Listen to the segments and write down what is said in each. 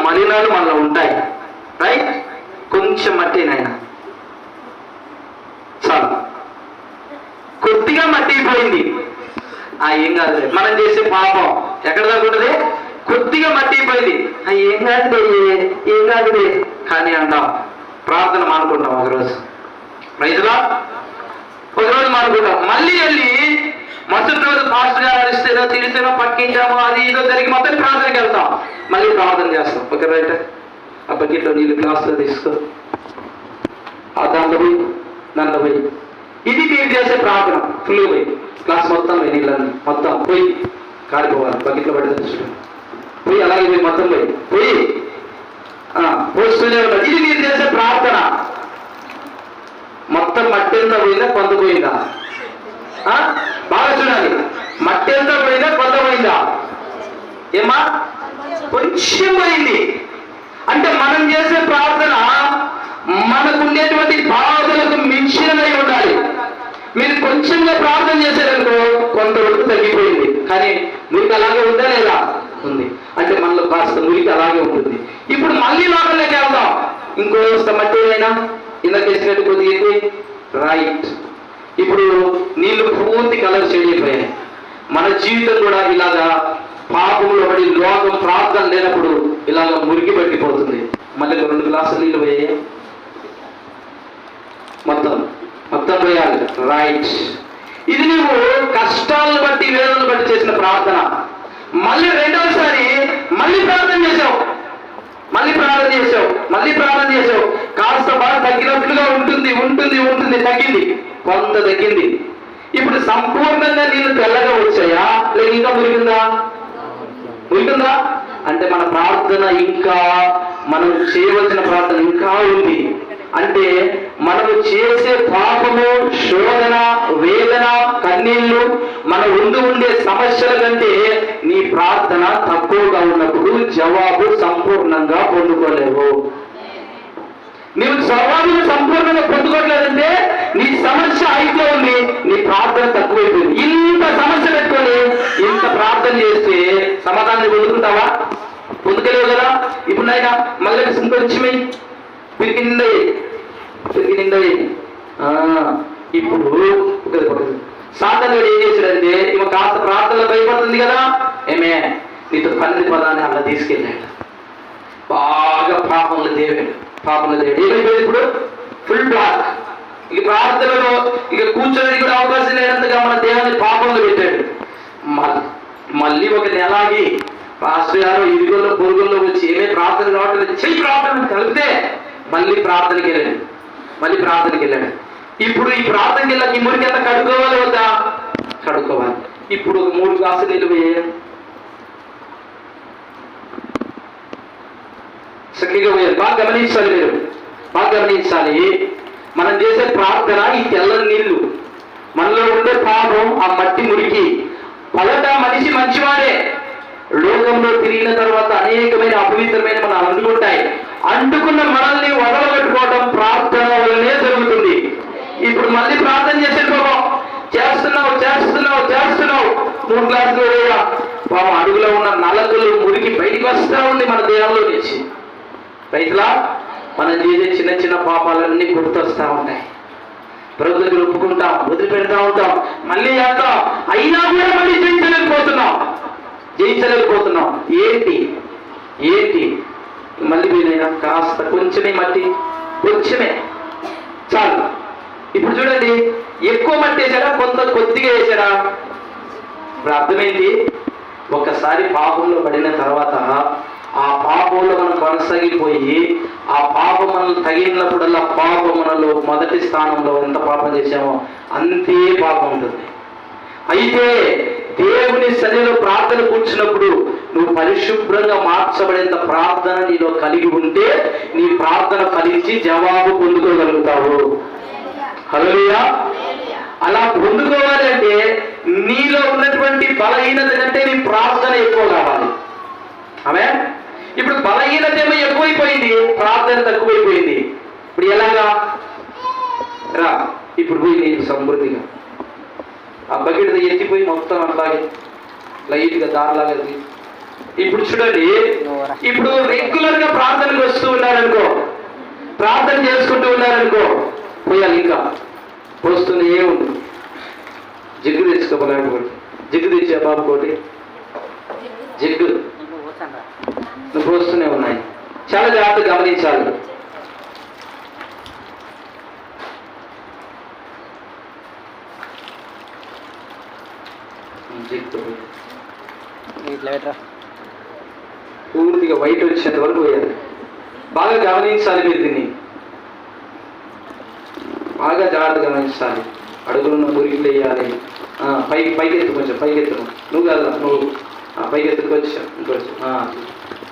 మలినాలు మనలో ఉంటాయి, రైట్? కొంచెం మట్టి నాయన చాలు, కొద్దిగా మట్టి అయిపోయింది, ఏం కాదు. మనం చేసే పాపం ఎక్కడ దాకా ఉంటుంది? కొద్దిగా మట్టి అయిపోయింది, ఏం కాదు ఏం కాదు కానీ అంటాం. ప్రార్థన మానుకుంటాం ఒకరోజు, రైతులా ఒకరోజు మానుకుంటాం. మళ్ళీ వెళ్ళి మరుసటి రోజు పాస్టర్ గారు అరిస్తేనో తిరిస్తేనో పక్కించామో అది ఏదో జరిగి మొత్తం ప్రార్థనకి వెళ్తాం, మళ్ళీ ప్రార్థన చేస్తాం. ఓకే రైట్, ఆ బకెట్లో నీళ్ళు గ్లాసులో తీసుకో, దాంట్లో పోయి ఇది మీరు చేసే ప్రార్థన. ఫుల్ పోయి గ్లాస్ మొత్తం పోయి నీళ్ళని మొత్తం పోయి కారిపోవాలి, బకెట్లో పడి పోయి అలాగే పోయి మొత్తం పోయి పోస్తూనే ఉంటారు. ఇది మీరు చేసే ప్రార్థన. మొత్తం మట్టి ఎంత పోయిందా, కొంత పోయిందా? బాగా చూడాలి, మట్టి ఎంత పోయిందా, కొంత పోయిందా? ఏమా కొంచెం పోయింది. అంటే మనం చేసే ప్రార్థన మనకుండేటువంటి బాధలకు మించినదై ఉండాలి. మీరు కొంచెంగా ప్రార్థన చేశారనుకో కొంతవరకు తగ్గిపోయింది, కానీ మురికి అలాగే ఉందా లేదా? ఉంది. అంటే మనలో కాస్త మురికి అలాగే ఉంటుంది. ఇప్పుడు మళ్ళీ లోపలికి వెళ్దాం, ఇంకో మట్టి అయినా ఇందాక వేసినట్టు కొద్దిగా ఎక్కువ, రైట్. ఇప్పుడు నీళ్లు పూర్తి కలర్ చేంజ్ అయిపోయాయి. మన జీవితం కూడా ఇలాగా పాపంలో పడి లోకం ప్రార్థన లేనప్పుడు ఇలాగ మురికి పట్టిపోతుంది. మళ్ళీ 2 గ్లాసులు నీళ్ళు పోయాయి, మొత్తం పోయాలి, రైట్. ఇది నువ్వు కష్టాలను బట్టి వేదనలు బట్టి చేసిన ప్రార్థన. మళ్ళీ రెండవసారి మళ్ళీ ప్రార్థన చేసావు, కాస్త బాగా తగ్గినట్లుగా ఉంటుంది, తగ్గింది, కొంత తగ్గింది. ఇప్పుడు సంపూర్ణంగా నీళ్ళు తెల్లగా వచ్చాయా లేక ఇంకా మురిగిందా? అంటే మన ప్రార్థన ఇంకా, మనం చేయవలసిన ప్రార్థన ఇంకా ఉంది. అంటే మనము చేసే పాపము, శోధన, వేదన, కన్నీళ్లు, మన ఉండే సమస్యల కంటే నీ ప్రార్థన తక్కువగా ఉన్నప్పుడు జవాబు సంపూర్ణంగా పొందుకోలేవు. నీవు జవాబును సంపూర్ణంగా పొందుకోవట్లేదంటే నీ సమస్య అయితే ఉంది, నీ ప్రార్థన తక్కువైపోయింది. ఇంత సమస్య పెట్టుకొని ఇంత ప్రార్థన చేస్తే సమాధానం పొందుకుంటావా? పొందుకోలేవు కదా. ఇప్పుడు నాయన మళ్ళీ ఇంకొచ్చి పిరికి నిండా ఇప్పుడు సాతాను ఏం చేశాడంటే ఈమె కాస్త ప్రార్థనలో భయపడుతుంది కదా, ఏమే నీతో పన్నెండు పదాన్ని అలా తీసుకెళ్ళాడు, బాగా పాపంలో దేవుడు ఏమైపోయింది. ఇప్పుడు ఫుల్ బ్లాక్. ఇక ప్రార్థనలో ఇక కూర్చోడానికి కూడా అవకాశం లేనంతగా మన దేహాన్ని పాపంలో పెట్టాడు. మళ్ళీ ఒక నెలాగి పాస్టర్ గారు ఇరుగుల్లో పొరుగుల్లో వచ్చి ఏమే ప్రార్థన కావట్లేదు, చెయ్యి ప్రార్థన కలిపితే మళ్ళీ ప్రార్థనకి వెళ్ళాడు. ఇప్పుడు ఈ ప్రార్థనకి వెళ్ళాక ఈ మురికి ఎంత కడుక్కోవాలి వద్దా? కడుక్కోవాలి. ఇప్పుడు 3 గ్లాసులు నీళ్ళు వేయాలి, చక్కగా వేయాలి. బాగా గమనించాలి. మనం చేసే ప్రార్థన ఈ తెల్లని నీళ్లు, మనలో ఉండే పాపం, ఆ మట్టి మురికి. మొదట మనిషి మంచివాడే, లోకంలో తిరిగిన తర్వాత అనేకమైన అపవిత్రమైన మన అంటుకుంటాయి. అంటుకున్న మనల్ని వదలగట్టుకోవడం ప్రార్థన వల్లనే జరుగుతుంది. ఇప్పుడు మళ్ళీ ప్రార్థన చేసే పాపం చేస్తున్నావు 3 గ్లాసులు వేయ పాపం అడుగులో ఉన్న నలకలు మురికి బయటికి వస్తూ ఉంది మన దేహంలో నుంచి. రైతులా మనం చేసే చిన్న పాపాలన్నీ గుర్తొస్తూ ఉంటాయి. ప్రభు దగ్గర ఒప్పుకుంటాం, వదిలిపెడతా ఉంటాం, మళ్ళీ చేస్తాం, అయినా కూడా మళ్ళీ జయించలేకపోతున్నాం. ఏంటి మళ్ళీ వీలైనా కాస్త కొంచెమే మట్టి, కొంచెమే చాలు. ఇప్పుడు చూడండి, ఎక్కువ మట్టి వేసాడా కొద్దిగా వేసాడా? ఇప్పుడు అర్థమైంది. ఒక్కసారి పాపంలో పడిన తర్వాత ఆ పాపంలో మనం కొనసాగిపోయి ఆ పాపం మనల్ని తగిలినప్పుడల్లా పాపం మనలో మొదటి స్థానంలో ఎంత పాపం చేశామో అంతే పాపం ఉంటుంది. అయితే దేవుని సన్నిధిలో ప్రార్థన కూర్చున్నప్పుడు నువ్వు పరిశుభ్రంగా మార్చబడేంత ప్రార్థన నీలో కలిగి ఉంటే నీ ప్రార్థన ఫలించి జవాబు పొందుకోగలుగుతావు. హల్లెలూయా. అలా పొందుకోవాలి అంటే నీలో ఉన్నటువంటి బలహీనత కంటే నీ ప్రార్థన ఎక్కువ కావాలి. ఆమేన్. ఇప్పుడు బలహీనత ఏమో ఎక్కువైపోయింది, ప్రార్థన తక్కువైపోయింది. ఇప్పుడు ఎలాగా రా, ఇప్పుడు పోయి నీకు సమృద్ధిగా ఆ బకెట్ ఎత్తిపోయి మొత్తం అట్లాగే లైట్గా దారిలాగా ఇప్పుడు చూడండి, ఇప్పుడు రెగ్యులర్ గా ప్రార్థనకు వస్తూ ఉన్నారనుకో, ప్రార్థన చేసుకుంటూ ఉన్నారనుకో, పోయాలి. ఇంకా పోస్తూనే ఉంది. జిగ్గు తెచ్చుకోలేకపోతే జిగ్గు తెచ్చా బాబు కోటి జిగ్గు నువ్వు పోస్తూనే ఉన్నాయి. చాలా జాగ్రత్తగా గమనించాలి. పూర్తిగా వైట్ వచ్చేంత వరకు పోయాలి. బాగా గమనించాలి. మీరు దీన్ని బాగా జాగ్రత్తగా గమనించాలి. అడుగులను మురికిలు వేయాలి. పైకి ఎత్తు, కొంచెం పైకి ఎత్తు. నువ్వు కదా, నువ్వు పైకి ఎత్తుకొచ్చా, ఇంకొచ్చు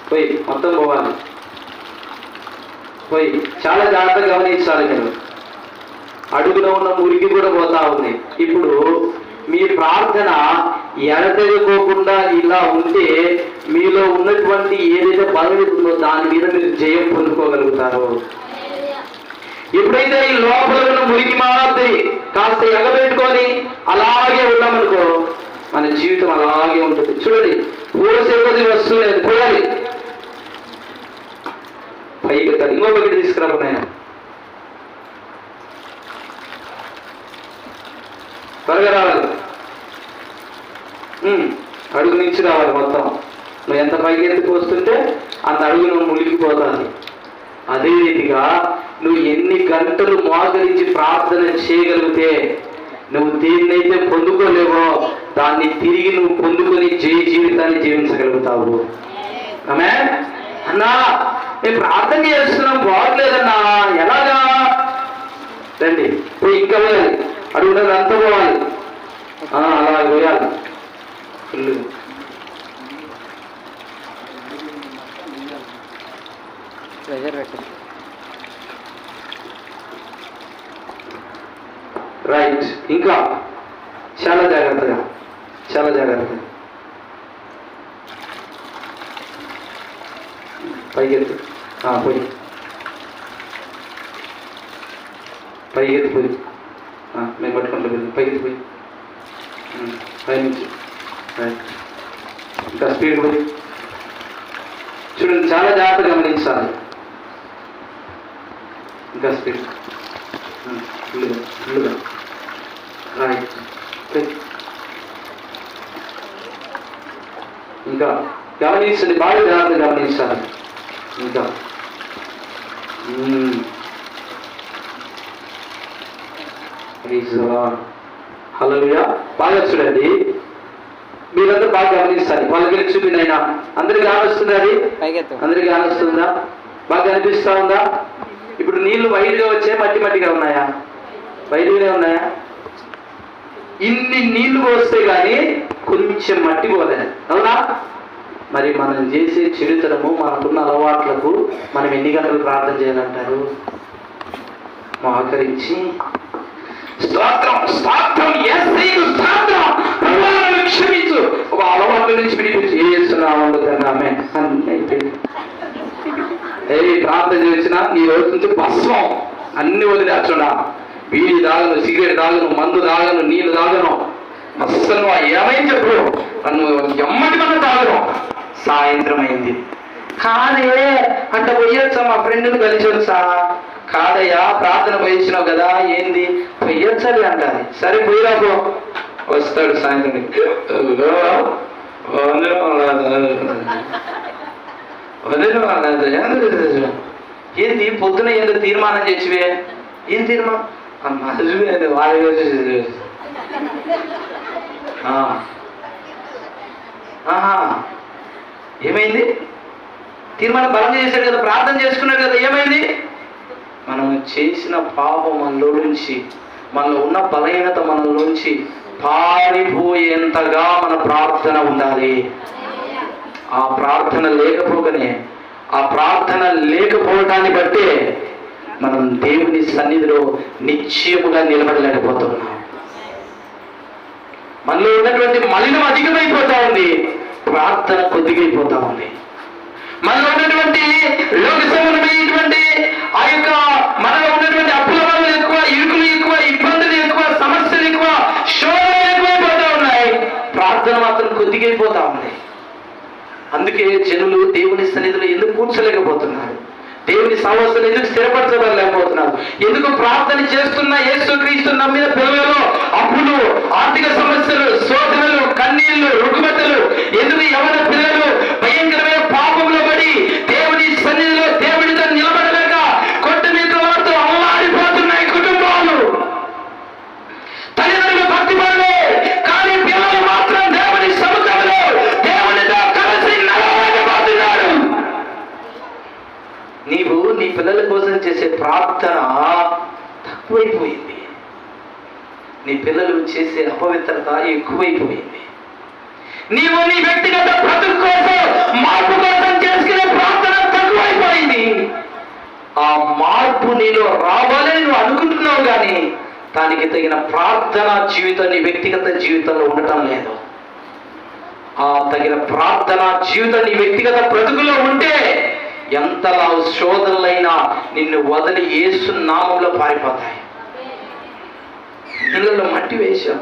పోయి మొత్తం పోవాలి. పోయి చాలా జాగ్రత్తగా గమనించాలి. మీరు అడుగులో ఉన్న మురికి కూడా పోతా ఉంది. ఇప్పుడు మీ ప్రార్థన ఎడతెగకోకుండా ఇలా ఉంటే మీలో ఉన్నటువంటి ఏదైతే బలహీనత ఉందో దాని మీద మీరు జయం పొందుకోగలుగుతారు. ఎప్పుడైతే ఈ లోపల ఉన్న మురికి మాత్రం కాస్త ఎగబెట్టుకొని అలాగే ఉన్నామనుకో, మన జీవితం అలాగే ఉంటుంది. చూడండి, పూల సేవది వస్తుంది, పోయాలి. పైకి ఎత్తాలి. ఇంకో బకెట్ తీసుకురాబోయే ఆయన, త్వరగా రావాలి. అడుగు నుంచి రావాలి మొత్తం. నువ్వు ఎంత పైకి ఎత్తుకు వస్తుంటే అంత అడుగు నువ్వు మునిగిపోతాది. అదే రీతిగా నువ్వు ఎన్ని గంటలు మోకరించి ప్రార్థన చేయగలిగితే నువ్వు దేన్నైతే పొందుకోలేవో దాన్ని తిరిగి నువ్వు పొందుకొని జీవితాన్ని జీవించగలుగుతావు. ఆమేన్. అన్నా మేము ప్రార్థన చేస్తున్నాం, బాగలేదన్నా, ఎలాగా? రండి, పోయి ఇంకా పోయాలి. అడుగుతుంది అంతా పోవాలి. అలా పోయాలి. Full right. ఇంకా చాలా జాగ్రత్తగా, చాలా జాగ్రత్తగా పైకెత్తు. పోయి పైకెత్తి పోయి మేము పట్టుకుంటాం. పైకెత్తి పోయి పైనుంచి ఇంకా స్పీడ్ పోయి. చూడండి, చాలా జాగ్రత్తగా గమనించాలి. ఇంకా స్పీడ్ ఫుల్గా ఫుల్గా. రైట్. ఇంకా గమనించండి, బాగా జాగ్రత్తగా గమనించాలి. ఇంకా హల్లెలూయా. బాగా చూడండి, మీరందరూ బాగా గమనిస్తారు. వాళ్ళకి చూపినైనా అందరికి ఆనొస్తుంది. అది అందరికి ఆనొస్తుందా? బాగా అనిపిస్తా ఉందా? ఇప్పుడు నీళ్లు వైట్గా వచ్చే మట్టిగా ఉన్నాయా? వైట్గానే ఉన్నాయా? ఇన్ని నీళ్లు పోస్తే కానీ కొంచెం మట్టి పోలేదు, అవునా? మరి మనం చేసే చెడుతనము, మనకున్న అలవాట్లకు మనం ఎన్ని గంటలు ప్రార్థన చేయాలంటారు? మోకరించి స్తోత్రం స్తోత్రం యేసయ్యకు స్తోత్రం, ప్రభువును క్షమించు, ఒక అలవాట్ల నుంచి విడిపించి చేస్తున్నాము అన్నీ ప్రార్థన చేసిన ఈ రోజు నుంచి భస్మం అన్ని వదిలేస్తున్నా. బీడి తాగను, సిగరెట్ తాగను, మందు తాగను, నీళ్ళు తాగను, అస్సలు ఏమైంది చెప్పు, నన్ను ఎమ్మటి మనం తాగను. సాయంత్రం అయింది. కాదే అంటే పోయొచ్చా, మా ఫ్రెండ్ని కలిసి వచ్చా? కాదయ్యా, ప్రార్థన పోయించినావు కదా, ఏంది పోయొచ్చది అంటారు. సరే పోయిరాబో. వస్తాడు సాయంత్రం, ఏంది పొద్దున ఏందో తీర్మానం చేసివే? ఏం తీర్మానం? ఏమైంది? తీర్మానం బలం చేశాడు కదా, ప్రార్థన చేసుకున్నాడు కదా, ఏమైంది? మనం చేసిన పాపం మనలో నుంచి, మనలో ఉన్న బలహీనత మనలోంచి పారిపోయేంతగా మన ప్రార్థన ఉండాలి. ఆ ప్రార్థన లేకపోవటాన్ని బట్టే మనం దేవుని సన్నిధిలో నిశ్చయముగా నిలబడలేకపోతున్నాం. మనలో ఉన్నటువంటి మలినం అధికమైపోతా ఉంది, ప్రార్థన కొద్దిగైపోతా ఉంది. మనలో ఉన్నటువంటి లోక సంబంధమైనటువంటి ఆ యొక్క మనలో ఉన్నటువంటి అప్పుల వల్ల ఎక్కువ, ఇరుకులు ఎక్కువ, ఇబ్బందులు ఎక్కువ, సమస్యలు ఎక్కువ, శోధనలు ఎక్కువైపోతా ఉన్నాయి. ప్రార్థన మాత్రం కొద్దిగైపోతా ఉంది. అందుకే జనులు దేవుని సన్నిధిలో ఎందుకు కూర్చోలేకపోతున్నారు, దేవుని సహవాసాలు ఎందుకు స్థిరపరచబడలేకపోతున్నారు, ఎందుకు ప్రార్థన చేస్తున్న యేసుక్రీస్తు నమ్మిన పిల్లలలో అప్పులు, ఆర్థిక సమస్యలు, శోధనలు, కన్నీళ్లు, రుగ్మతలు, ఎందుకు యవన పిల్లలు భయంకరమైన పాపంలో పడి దేవుని సన్నిధిలో దేవునితో నిలబడలేక కొట్టుమిట్లతో అల్లాడిపోతున్నాయి కుటుంబాలు. తల్లిదండ్రులు భక్తి పడలే, కానీ పిల్లలు మాత్రం దేవుని సముఖంలో దేవునితో కలిసి నడవలేకపోతున్నారు. నీవు నీ పిల్లల కోసం చేసే ప్రార్థన తక్కువైపోయింది, నీ పిల్లలు చేసే అపవిత్రత ఎక్కువైపోయింది. నీవు నీ వ్యక్తిగత బ్రతుకు కోసం, మార్పు కోసం చేసుకునే ప్రార్థన తక్కువైపోయింది. ఆ మార్పు నీలో రావాలని నువ్వు అనుకుంటున్నావు, కానీ దానికి తగిన ప్రార్థన జీవితం నీ వ్యక్తిగత జీవితంలో ఉండటం లేదు. ఆ తగిన ప్రార్థన జీవితం నీ వ్యక్తిగత బ్రతుకులో ఉంటే ఎంతలా శోధనలైనా నిన్ను వదిలి యేసు నామంలో పారిపోతాయి. పిల్లలు మట్టి వేశాం,